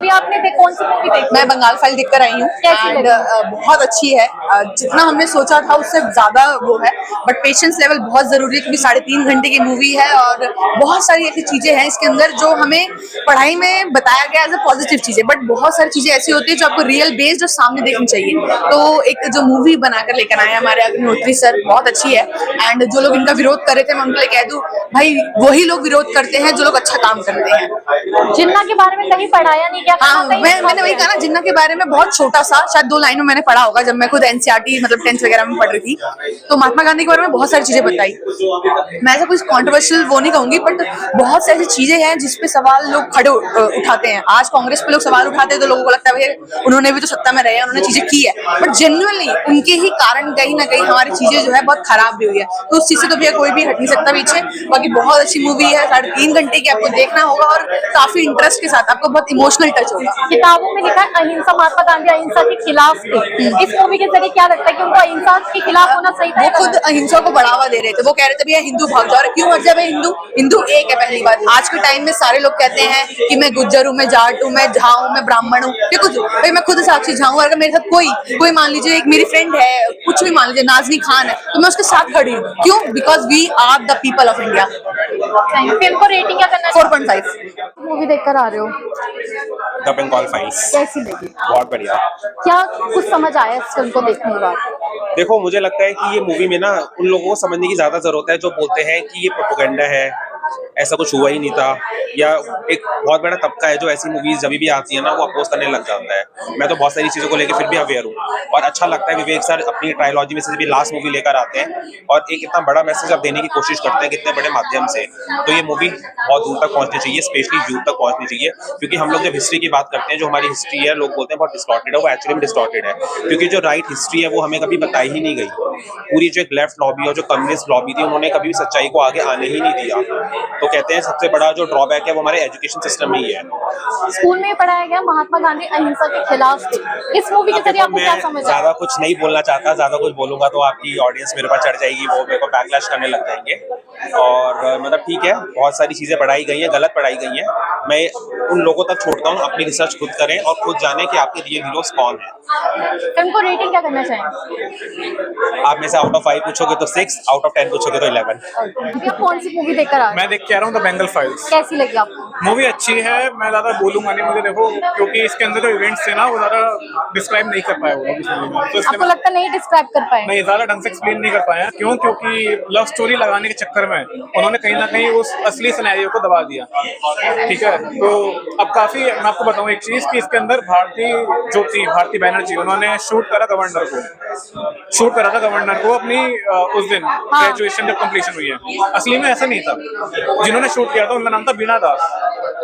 Movie आपने कौन सी movie देखी? मैं बंगाल फाइल देखकर आई हूँ एंड बहुत अच्छी है। जितना हमने सोचा था उससे ज्यादा वो है, बट पेशेंस लेवल बहुत जरूरी है क्योंकि 3.5 घंटे की मूवी है और बहुत सारी ऐसी चीजें हैं इसके अंदर जो हमें पढ़ाई में बताया गया एज अ पॉजिटिव चीजें, बट बहुत सारी चीजें ऐसी होती है जो आपको रियल बेस्ड और सामने देखनी चाहिए। तो एक जो मूवी बनाकर लेकर आए हमारे अग्निहोत्री सर, बहुत अच्छी है। एंड जो लोग इनका विरोध कर रहे थे, मैं उनके लिए कह दूं भाई वही लोग विरोध करते हैं जो लोग अच्छा काम करते हैं। जिन्ना के बारे में कहीं पढ़ाया नहीं क्या? हाँ, मैंने वही कहा ना, जिन्ना के बारे में बहुत छोटा सा, शायद 2 लाइनों मैंने पढ़ा होगा जब मैं खुद एनसीईआरटी मतलब 10th वगैरह में पढ़ रही थी। तो महात्मा गांधी के बारे में बहुत सारी चीजें बताई। मैं ऐसा कुछ कॉन्ट्रोवर्शियल वो नहीं कहूंगी, बट बहुत सारी चीजें हैं जिसपे सवाल लोग खड़े उठाते हैं। आज कांग्रेस पे लोग सवाल उठाते हैं तो लोगों को लगता है भाई उन्होंने भी तो सत्ता में रहे हैं, उन्होंने चीजें की है, बट जेन्युइनली उनके ही कारण कहीं ना कहीं हमारी चीजें जो है बहुत खराब भी हुई है। तो उस चीज से तो भैया कोई भी हट नहीं सकता पीछे। बाकी बहुत अच्छी मूवी है, 3.5 घंटे की, आपको देखना होगा और काफी इंटरेस्ट के साथ, आपको बहुत इमोशनल टच होगा। किताबों में लिखा है अहिंसा, महात्मा गांधी अहिंसा के खिलाफ थे। इस मूवी के जरिए क्या लगता है कि उनको अहिंसा के खिलाफ होना सही था? वो खुद अहिंसा को बढ़ावा दे रहे थे। वो कह रहे थे भैया हिंदू भाग जाओ। क्यों मर जाए हिंदू? हिंदू एक है पहली बात। आज के टाइम में सारे लोग कहते हैं कि मैं गुज्जर हूँ, मैं जाट हूँ, मैं झा हूँ, मैं ब्राह्मण हूँ, ये कुछ भाई मैं खुद साक्षी झा हूँ। अगर मेरे साथ कोई मान लीजिए एक मेरी फ्रेंड है, कुछ भी मान लीजिए नाज़नी खान है, तो मैं उसके साथ खड़ी हूँ। क्यों? Because we are the people of India. Film को रेटिंग क्या करना? 4.5। मूवी देखकर आ रहे हो, द बंगाल फाइल्स कैसी लगी? बहुत बढ़िया। क्या कुछ समझ आया इस फिल्म को देखने के बाद? देखो, मुझे लगता है कि ये मूवी में ना उन लोगों को समझने की ज्यादा जरूरत है जो बोलते हैं कि ये प्रोपेगेंडा है, ऐसा कुछ हुआ ही नहीं था, या एक बहुत बड़ा तबका है जो ऐसी मूवीज जब भी आती है ना वो अपोज करने लग जाता है। मैं तो बहुत सारी चीजों को लेकर फिर भी अवेयर हूँ और अच्छा लगता है विवेक सर अपनी ट्रायलॉजी में से भी लास्ट मूवी लेकर आते हैं और एक इतना बड़ा मैसेज अब देने की कोशिश करते हैं कितने बड़े माध्यम से। तो ये मूवी बहुत दूर तक पहुंचनी चाहिए, स्पेशली यूथ तक पहुंचनी चाहिए, क्योंकि हम लोग जब हिस्ट्री की बात करते हैं, जो हमारी हिस्ट्री है लोग बोलते हैं बहुत डिस्टॉर्टेड है, वो एक्चुअली में डिस्टॉर्टेड है, क्योंकि जो राइट हिस्ट्री है वो हमें कभी बताई ही नहीं गई। पूरी जो एक लेफ्ट लॉबी और जो कम्युनिस्ट लॉबी थी उन्होंने कभी भी सच्चाई को आगे आने ही नहीं दिया। तो कहते हैं सबसे बड़ा जो ड्रॉबैक है वो हमारे एजुकेशन सिस्टम में ही है। स्कूल में पढ़ाया गया महात्मा गांधी अहिंसा के खिलाफ थे। इस मूवी के जरिए आपको क्या समझ आया? ज्यादा कुछ नहीं बोलना चाहता, ज्यादा कुछ बोलूंगा तो आपकी ऑडियंस मेरे पास चढ़ जाएगी, वो मेरे को बैकलैश करने लग जाएंगे। और मतलब ठीक है, बहुत सारी चीजें पढ़ाई गई हैं, गलत पढ़ाई गई हैं। मैं उन लोगों तक छोड़ता हूँ अपनी रिसर्च खुद करें और खुद जाने कि आपके रियल हीरोज कौन है। फिल्म को रेटिंग क्या करना चाहेंगे? आप में से आउट ऑफ 5 पूछोगे तो 6, आउट ऑफ 10 पूछोगे तो 11। आप कौन सी मूवी देखकर आ रहे हो? मैं देख के आ रहा हूँ द बंगाल फाइल्स। कैसी लगी आपको? मूवी अच्छी है, मैं ज्यादा बोलूंगा नहीं, मुझे देखो क्योंकि इसके अंदर जो इवेंट्स थे ना वो ज्यादा डिस्क्राइब नहीं कर पाए वो लोग इस मूवी में, तो आपको लगता नहीं डिस्क्राइब कर पाए? नहीं, ज्यादा ढंग से एक्सप्लेन नहीं कर पाए हैं। क्यों? क्योंकि लव स्टोरी लगाने के चक्कर में उन्होंने कहीं ना कहीं उस असली सिनेरियो को दबा दिया। ठीक है, तो अब काफी मैं आपको बताऊं एक चीज कि इसके अंदर भारती बैनर्जी उन्होंने शूट करा गवर्नर को अपनी उस दिन ग्रेजुएशन जब कंप्लीशन हुई है। असली में ऐसा नहीं था, जिन्होंने शूट किया था उनका नाम था बीना दास,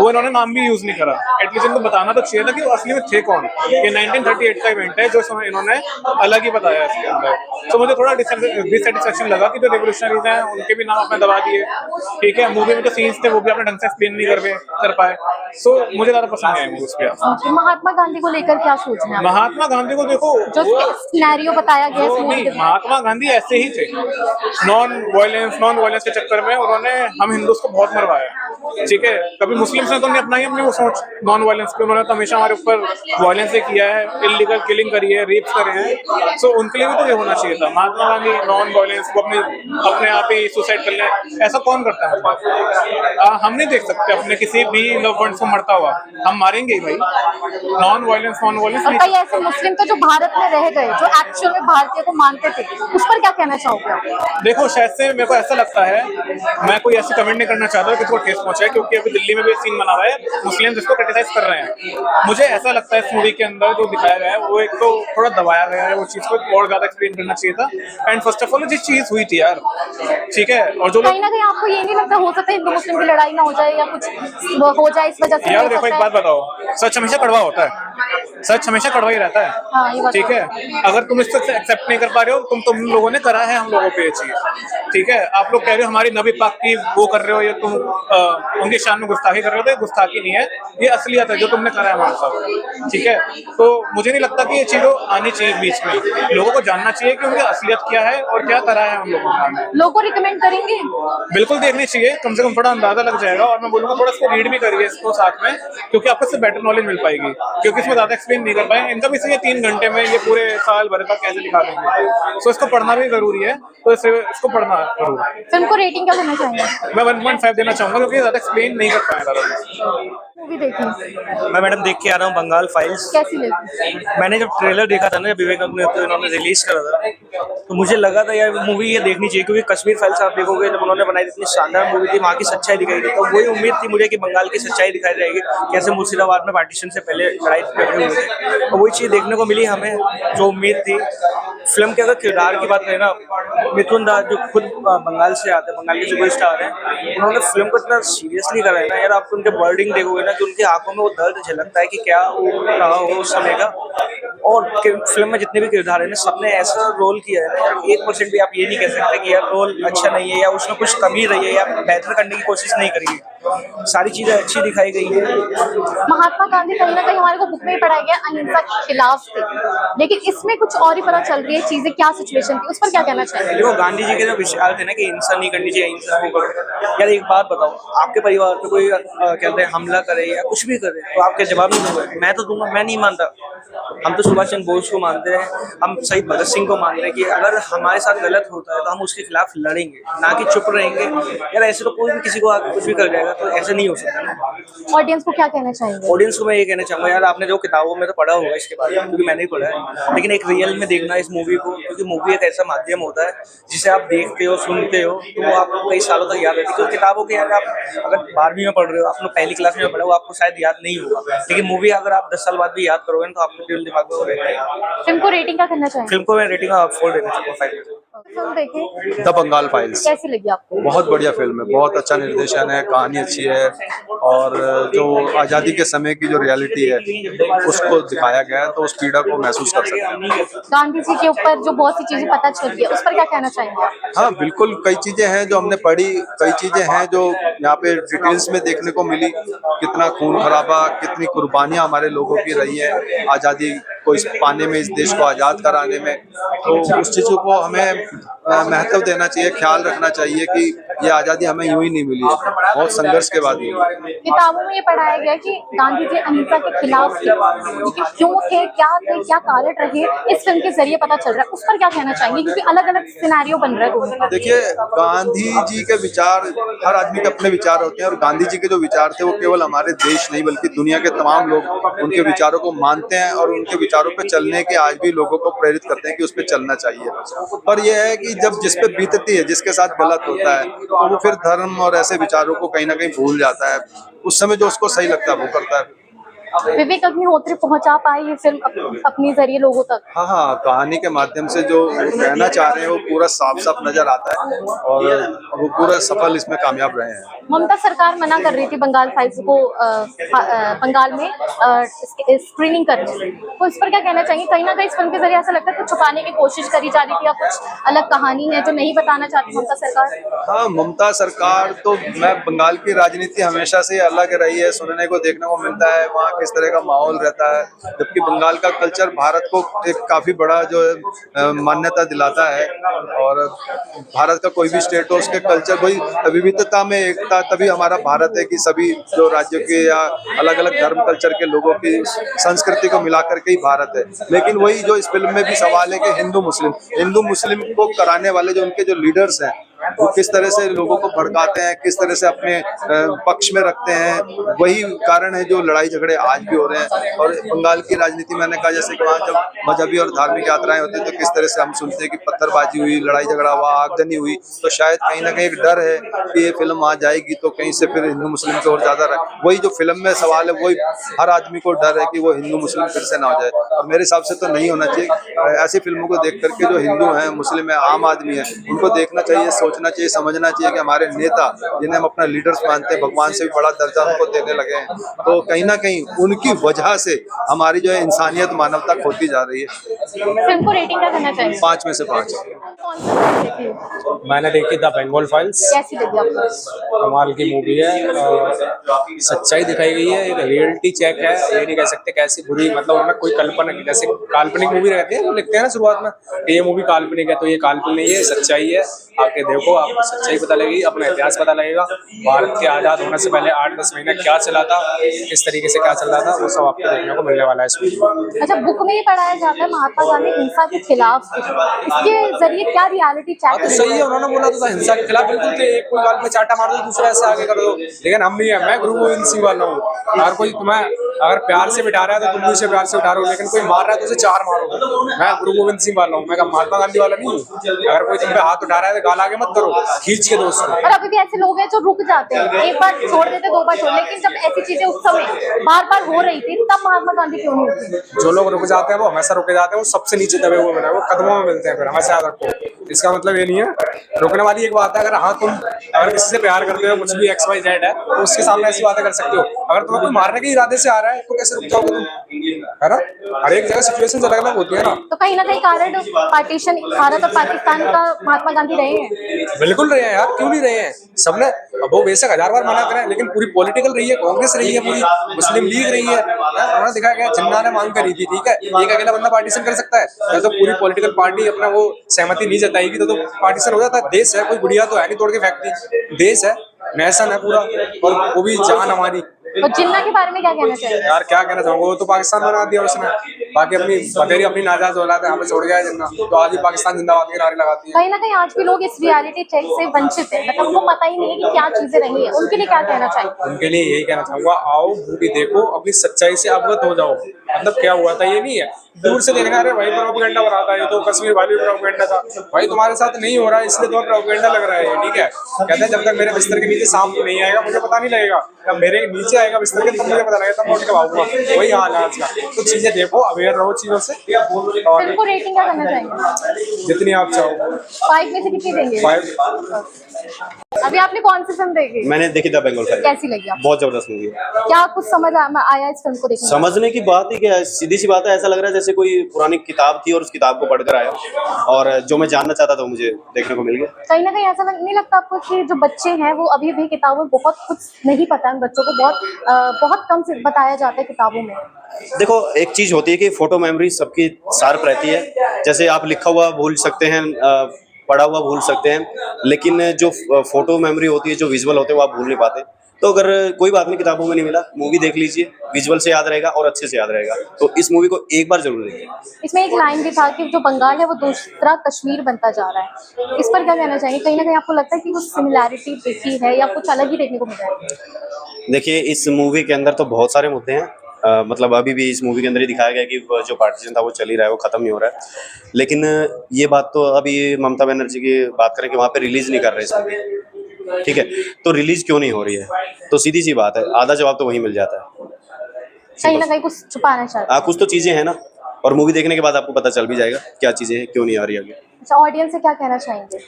वो इन्होंने नाम भी यूज नहीं करा। एटलीस्ट इनको बताना तो चाहिए था कि वो असली में थे कौन। ये 1938 का इवेंट है जो इन्होंने अलग ही बताया इसके अंदर। तो मुझे थोड़ा डिससेटिस्फेक्शन लगा कि जो रेवोल्यूशनरीज हैं उनके भी नाम आपने दबा दिए। ठीक है, मूवी में जो सीन्स थे वो भी आपने ढंग से एक्सप्लेन नहीं कर पाए। सो मुझे ज्यादा पसंद नहीं आई मूवी उसके। महात्मा गांधी को लेकर क्या सोचना है? महात्मा गांधी को देखो, जो सिनेरियो बताया गया इस मूवी में, महात्मा गांधी ऐसे ही थे। नॉन वायलेंस के चक्कर में उन्होंने हम हिंदुओं को बहुत मरवाया। ठीक है, कभी मुस्लिम्स ने तो नहीं अपनाई अपनी वो सोच नॉन वायलेंस की, उन्होंने तो हमेशा हमारे ऊपर वायलेंस से किया है, इलीगल किलिंग करी है, रेप्स करे हैं। सो उनके लिए भी तो ये होना चाहिए था। महात्मा गांधी नॉन वायलेंस को अपने आप ही सुसाइड कर ले, ऐसा कौन करता है? मतलब हम नहीं देख सकते अपने किसी भी लव वंस को मरता हुआ, हम मारेंगे ही भाई। नॉन वायलेंस और कई ऐसे मुस्लिम तो जो भारत में रह गए, जो एक्चुअल में भारतीय को मानते थे, उस पर क्या कहना चाहोगे आप? देखो, शायद से मेरे को ऐसा लगता है, मैं कोई ऐसी कमेंट नहीं करना चाहता कि ठेस पहुंचा है, क्योंकि अभी दिल्ली में भी सीन बना हुआ है, मुस्लिम जिसको क्रिटिसाइज कर रहे हैं। मुझे ऐसा लगता है इस मूवी के अंदर जो दिखाया गया है वो एक तो थोड़ा दबाया गया है, वो चीज को और ज्यादा एक्सप्लेन करना चाहिए था। एंड फर्स्ट ऑफ ऑल जिस चीज हुई थी यार, ठीक है, और जो कहीं ना कहीं आपको ये नहीं लगता हो सकता है हिंदू मुस्लिम की लड़ाई ना हो जाए या कुछ हो जाए इस वजह से? यार देखो, एक बात बताओ, सच हमेशा कड़वा होता है। सच हमेशा कड़वा ही रहता हाँ, ये है, बात ठीक है। अगर तुम इसको एक्सेप्ट नहीं कर पा रहे हो, तुम लोगों ने करा है हम लोगों पे ये चीज, ठीक है। आप लोग कह रहे हो हमारी नबी पाक की वो कर रहे हो, या तुम उनकी शान में गुस्ताखी कर रहे हो, तो ये गुस्ताखी नहीं है, ये असलियत है जो तुमने करा है हमारे साथ, ठीक है। तो मुझे नहीं लगता कि ये चीजों आनी चाहिए बीच में, लोगों को जानना चाहिए कि उनकी असलियत क्या है और क्या करा है हम लोगों ने। लोगों को रिकमेंड करेंगे? बिल्कुल देखनी चाहिए, कम से कम थोड़ा अंदाजा लग जाएगा, और मैं बोलूंगा थोड़ा इसको रीड भी करिए इसको साथ में, क्योंकि आपको इससे बेटर नॉलेज मिल पाएगी, क्योंकि इसमें ज्यादा एक्सप्लेन नहीं कर पाए। इनका भी इसलिए 3 घंटे में ये पूरे साल भर का कैसे दिखा देंगे, सो इसको पढ़ना भी जरूरी है, तो इसको पढ़ना जरूर। फिल्म को रेटिंग क्या देना चाहेंगे? मैं 1.5 देना चाहूंगा, क्योंकि ज्यादा एक्सप्लेन नहीं कर पाया। मूवी देखी मैं मैडम देख के आ रहा हूँ बंगाल फाइल्स। कैसी लगी? मैंने जब ट्रेलर देखा था ना, जब विवेक इन्होंने रिलीज करा था, तो मुझे लगा था यार मूवी ये देखनी चाहिए, क्योंकि कश्मीर फाइल्स आप देखोगे जब उन्होंने बनाई, इतनी शानदार मूवी थी, वहाँ की सच्चाई दिखाई थी, तो वही उम्मीद थी मुझे कि बंगाल की सच्चाई दिखाई जाएगी, कैसे मुर्शिदाबाद में पार्टीशन से पहले लड़ाई लड़े हुए थे, तो वही चीज़ देखने को मिली हमें जो उम्मीद थी। फिल्म के अगर किरदार की बात करें ना, मिथुन दास जो खुद बंगाल से आते हैं, बंगाल के सुपरस्टार हैं, उन्होंने फिल्म को इतना सीरियसली करा है ना यार, आप उनके वर्डिंग देखोगे ना कि उनकी आंखों में वो दर्द झलकता है कि क्या वो रहा होगा उस समय का। और फिल्म में जितने भी किरदार हैं ना, सबने ऐसा रोल किया है ना यार, 1% भी आप ये नहीं कह सकते कि यार रोल अच्छा नहीं है या उसमें कुछ कमी रही है या बेहतर करने की कोशिश नहीं करी है, सारी चीजें अच्छी दिखाई गई है। महात्मा गांधी कहीं ना कहीं हमारे को बुक में ही पढ़ाया गया अहिंसा के खिलाफ थे, लेकिन इसमें कुछ और ही पता चल रही है चीजें, क्या सिचुएशन थी, उस पर क्या कहना चाहेंगे? देखो, गांधी जी के जो विचार थे ना कि हिंसा नहीं करनी चाहिए, हिंसा नहीं करो, यार एक बात बताओ, आपके परिवार पे कोई कहते हैं हमला करे या कुछ भी करे, तो आपके जवाब नहीं दोगे? मैं तो दूंगा, मैं नहीं मानता। हम तो सुभाष चंद्र बोस को मानते हैं, हम शहीद भगत सिंह को मानते हैं कि अगर हमारे साथ गलत होता है तो हम उसके खिलाफ लड़ेंगे, ना कि चुप रहेंगे। यार ऐसे तो कोई भी किसी को आके कुछ भी कर जाएगा, तो ऐसे नहीं हो सकता। ऑडियंस को क्या कहना चाहेंगे? ऑडियंस को मैं ये कहना चाहूँगा, यार आपने जो किताबों में तो पढ़ा होगा इसके बारे में, क्योंकि मैंने ही पढ़ा है, लेकिन एक रियल में देखना इस मूवी को, क्योंकि मूवी एक ऐसा माध्यम होता है जिसे आप देखते हो, सुनते हो, तो वो आपको कई सालों तक याद रहती है। क्योंकि किताबों के यार आप अगर 12वीं में पढ़ रहे हो, आपने पहली क्लास में पढ़ा, वो आपको शायद याद नहीं होगा, लेकिन मूवी अगर आप 10 साल बाद भी याद करोगे तो आपको दिल दिमाग में रहेगा। फिल्म को रेटिंग क्या करना चाहेंगे? फिल्म को मैं रेटिंग 4 देना चाहूँगा, 5। फिल्म देखे, द बंगाल फाइल्स कैसी लगी आपको? बहुत बढ़िया फिल्म है, बहुत अच्छा निर्देशन है, कहानी अच्छी है, और जो आज़ादी के समय की जो रियलिटी है उसको दिखाया गया है, तो उस पीड़ा को महसूस कर सकते हैं। गांधी जी के ऊपर जो बहुत सी चीजें पता चली है, उस पर क्या कहना चाहेंगे? हाँ बिल्कुल, कई चीज़ें हैं जो हमने पढ़ी, कई चीज़ें हैं जो यहाँ पे डिटेल्स में देखने को मिली, कितना खून खराबा, कितनी कुर्बानियाँ हमारे लोगों की रही है आज़ादी को इस पाने में, इस देश को आज़ाद कराने में। तो उस चीज़ों को हमें महत्व देना चाहिए, ख्याल रखना चाहिए कि ये आज़ादी हमें यूं ही नहीं मिली है, बहुत संघर्ष के बाद मिली। किताबों में ये पढ़ाया गया कि गांधी जी अहिंसा के खिलाफ थे, लेकिन क्यों थे, क्या कारण रहे, इस फिल्म के जरिए पता चल रहा है, उस पर क्या कहना चाहेंगे? क्योंकि अलग अलग सिनेरियो बन रहा है दोनों का। देखिए, गांधी जी के विचार, हर आदमी के अपने विचार होते हैं, और गांधी जी के जो विचार थे वो केवल हमारे देश नहीं बल्कि दुनिया के तमाम लोग उनके विचारों को मानते हैं, और उनके विचारों पे चलने के आज भी लोगों को प्रेरित करते हैं कि उस पे चलना चाहिए। पर यह है कि जब जिस पे बीतती है, जिसके साथ गलत होता है, तो वो फिर धर्म और ऐसे विचारों को कहीं ना कहीं भूल जाता है, उस समय जो उसको सही लगता है वो करता है। विवेक अग्निहोत्री पहुंचा पाए ये फिल्म अपने जरिए लोगों तक? हाँ, कहानी के माध्यम से जो कहना चाह रहे हैं वो पूरा साफ साफ नजर आता है, और वो पूरा सफल इसमें कामयाब रहे हैं। ममता सरकार मना कर रही थी बंगाल फाइल्स को बंगाल में स्क्रीनिंग करने से, तो इस पर क्या कहना चाहिए? कहीं ना कहीं इस फिल्म के जरिए ऐसा लगता है कुछ छुपाने की कोशिश करी जा रही थी, या कुछ अलग कहानी है जो नहीं बताना चाहती ममता सरकार? हाँ, ममता सरकार तो, मैं बंगाल की राजनीति हमेशा से अलग रही है, सुनने को देखने को मिलता है वहाँ किस तरह का माहौल रहता है, जबकि बंगाल का कल्चर भारत को एक काफी बड़ा जो है मान्यता दिलाता है, और भारत का कोई भी स्टेट हो उसके कल्चर, कोई विविधता में एकता, तभी हमारा भारत है कि सभी जो राज्यों के या अलग अलग धर्म कल्चर के लोगों की संस्कृति को मिलाकर के ही भारत है। लेकिन वही जो इस फिल्म में भी सवाल है कि हिंदू मुस्लिम को कराने वाले जो उनके जो लीडर्स हैं वो किस तरह से लोगों को भड़काते हैं, किस तरह से अपने पक्ष में रखते हैं, वही कारण है जो लड़ाई झगड़े आज भी हो रहे हैं। और बंगाल की राजनीति, मैंने कहा जैसे कि वहाँ जब मजहबी और धार्मिक यात्राएं होती हैं तो किस तरह से हम सुनते हैं कि पत्थरबाजी हुई, लड़ाई झगड़ा हुआ, आगजनी हुई, तो शायद कहीं ना कहीं एक डर है कि ये फिल्म वहाँ जाएगी तो कहीं से फिर हिंदू मुस्लिम की ओर ज्यादा रहे। वही जो फिल्म में सवाल है, वही हर आदमी को डर है कि वो हिंदू मुस्लिम फिर से ना हो जाए, और मेरे हिसाब से तो नहीं होना चाहिए। ऐसी फिल्मों को देख करके जो हिंदू हैं, मुस्लिम है, आम आदमी है, उनको देखना चाहिए, सोचना चाहिए, समझना चाहिए कि हमारे नेता जिन्हें हम अपना लीडर्स मानते हैं, भगवान से भी बड़ा दर्जा उनको देने लगे हैं, तो कहीं ना कहीं उनकी वजह से हमारी जो है इंसानियत मानवता खोती जा रही है। फिल्म को रेटिंग क्या करना चाहिए? 5 में से 5। कौन सा फिल्म देखी? मैंने देखी द बंगाल फाइल्स। कैसी लगी आपको? कमाल की मूवी है और सच्चाई दिखाई गई है, एक रियलिटी चेक है। ये नहीं कह सकते कैसी बुरी, मतलब उनमें कोई कल्पना की, जैसे काल्पनिक मूवी रहती है वो लिखते हैं ना शुरुआत में कि ये मूवी काल्पनिक है, तो ये काल्पनिक नहीं है, सच्चाई है। आके देखो, आपको सच्चाई पता लगेगी, अपना इतिहास पता लगेगा, भारत के आज़ाद होने से पहले 8-10 महीने क्या चला था, किस तरीके से क्या चल रहा था, वो सब आपको देखने को मिलने वाला है इसमें। अच्छा, बुक में ही पढ़ाया जाता है महात्मा गांधी हिंसा के खिलाफ थे, इसके जरिए क्या रियलिटी हाँ चेक? तो सही है, उन्होंने बोला तो था हिंसा के खिलाफ बिल्कुल थे, एक कोई गाल पे चाटा मार दो दूसरा ऐसे आगे कर दो, लेकिन हम नहीं है। मैं गुरु गोविंद सिंह वाला हूँ, अगर कोई तुम्हें अगर प्यार से बिठा रहा है तो तुम भी उसे प्यार से बिठा रहे हो, लेकिन कोई मार रहा है तो उसे 4 मारो। मैं गुरु गोविंद सिंह वाला हूँ, मैं महात्मा गांधी वाला नहीं हूँ। अगर कोई तुम पे हाथ उठा रहा है तो गाल आगे मत करो, खींच के दो उसको। और अभी भी ऐसे लोग हैं जो रुक जाते हैं, एक बार छोड़ देते 2 बार छोड़, लेकिन जब ऐसी चीजें उस समय बार बार हो रही थी तब महात्मा गांधी क्यों नहीं उठे? जो लोग रुक जाते हैं वो हमेशा रुके जाते हैं, वो सबसे नीचे दबे हुए मिले, वो कदमों में मिलते हैं, फिर हमेशा याद रखो। इसका मतलब ये नहीं है, रुकने वाली एक बात है, अगर हाँ तुम अगर किसी से प्यार करते हो, कुछ भी XYZ है, तो उसके सामने ऐसी बातें कर सकते हो। अगर तुम्हें कोई मारने के इरादे से आ रहा है तो कैसे रुक जाओगे तुम, है ना? हर एक जगह सिचुएशन अलग अलग होती है ना। तो कहीं ना कहीं कारण पार्टीशन भारत और पाकिस्तान का महात्मा गांधी रहे हैं। बिल्कुल रहे हैं यार, क्यों नहीं रहे हैं? सबने, अब वो बेशक 1000 बार मना करें, लेकिन पूरी पॉलिटिकल रही है, कांग्रेस रही है, पूरी मुस्लिम लीग रही है, उन्होंने दिखाया गया जिन्ना ने मांग करी थी, ठीक है, एक अकेला बंदा पार्टीशन कर सकता है? तो पूरी पॉलिटिकल पार्टी अपना वो सहमति नहीं जताएगी तो पार्टीशन हो जाता है। देश है, कोई बुढ़िया तो है नहीं तोड़ के फेंकती, देश है, नेशन है पूरा, और वो भी जान हमारी। और जिन्ना के बारे में क्या कहना चाहिए? यार क्या कहना चाहूंगा, वो तो पाकिस्तान बना दिया उसने, बाकी अपनी बतेरी अपनी नाजायज औलाद है, हमें छोड़ गया है जिन्ना, तो आज ही पाकिस्तान जिंदाबाद के नारे लगाती है। कहीं ना कहीं आज भी लोग इस रियलिटी चेक से वंचित है, मतलब उनको पता ही नहीं है कि क्या चीजें रही है, उनके लिए क्या कहना चाहिए? उनके लिए यही कहना चाहूंगा, आओ मूवी देखो, अपनी सच्चाई से अवगत हो जाओ, मतलब क्या हुआ था ये नहीं है दूर से देखना, अरे भाई प्रोपेगेंडा बना था, ये तो कश्मीर वाली प्रोपेगेंडा था। भाई तुम्हारे साथ नहीं हो रहा है इसलिए तुम्हें प्रोपेगेंडा लग रहा है ये, ठीक है। कहते हैं जब तक मेरे बिस्तर के नीचे सांप नहीं आएगा मुझे पता नहीं लगेगा, जब मेरे नीचे आएगा बिस्तर के तब मुझे पता लगेगा, तब मैं उठ के भागूंगा। वही हाल है आज का। तो चीजें देखो, अवेयर रहो चीजों से, और फिल्म को रेटिंग क्या करना चाहेंगे? जितनी आप चाहो। 5 में से कितनी देंगे? 5। अभी आपने कौन सी फिल्म देखी? मैंने देखी था बंगाल फाइल्स। कैसी लगी आपको? बहुत जबरदस्त मूवी है। क्या कुछ समझ आया इस फिल्म को देखने में? समझने की बात ही क्या है, सीधी सी बात है, ऐसा लग रहा है जैसे कोई पुरानी किताब थी और उस किताब को पढ़कर आया, और जो मैं जानना चाहता था मुझे देखने को मिल गया। कहीं ना कहीं ऐसा नहीं लगता आपको कि जो बच्चे हैं वो अभी भी किताबों में बहुत कुछ नहीं पता है, बच्चों को बहुत कम से बताया जाता है किताबों में? देखो, एक चीज होती है कि फोटो मेमोरी सबकी शार्प रहती है, जैसे आप लिखा हुआ भूल सकते हैं, पढ़ा हुआ भूल सकते हैं, लेकिन जो फोटो मेमोरी होती है, जो विजुअल होते हैं, वो आप भूल नहीं पाते। तो अगर कोई बात नहीं, किताबों में नहीं मिला, मूवी देख लीजिए, विजुअल से याद रहेगा और अच्छे से याद रहेगा। तो इस मूवी को एक बार जरूर देखिए। इसमें एक लाइन भी था कि जो बंगाल है वो दूसरा कश्मीर बनता जा रहा है, इस पर क्या कहना चाहिए? कहीं ना कहीं आपको लगता है कि कुछ सिमिलैरिटी देखी है या कुछ अलग ही देखने को मिला है? देखिए, इस मूवी के अंदर तो बहुत सारे मुद्दे हैं, मतलब अभी भी इस मूवी के अंदर ही दिखाया गया कि जो पार्टीशन था वो चल ही रहा है, वो खत्म नहीं हो रहा है। लेकिन ये बात तो अभी ममता बनर्जी की बात करें कि वहाँ पे रिलीज नहीं कर रहे इस मूवी, ठीक है, तो रिलीज क्यों नहीं हो रही है? तो सीधी सी बात है, आधा जवाब तो वहीं मिल जाता है। कहीं ना कहीं कुछ छुपाना चाहते हैं। कुछ तो चीजें हैं ना, और मूवी देखने के बाद आपको पता चल भी जाएगा क्या चीजें हैं, क्यों नहीं आ रही आगे। अच्छा, ऑडियंस से क्या कहना चाहेंगे?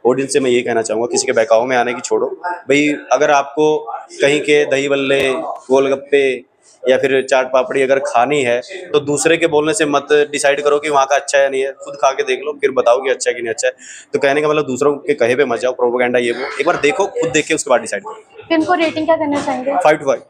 ऑडियंस से मैं ये कहना चाहूंगा, किसी के बहकावे में आने की छोड़ो भाई। अगर आपको कहीं के दही बल्ले, गोलगप्पे या फिर चाट पापड़ी अगर खानी है, तो दूसरे के बोलने से मत डिसाइड करो कि वहाँ का अच्छा है नहीं है, खुद खा के देख लो, फिर बताओ कि अच्छा है कि नहीं अच्छा है। तो कहने का मतलब दूसरों के कहे पे मत जाओ, प्रोपेगेंडा ये वो एक बार देखो, खुद देख के उसके बाद डिसाइड करो। फिल्म को रेटिंग क्या करना चाहेंगे? 5 to 5।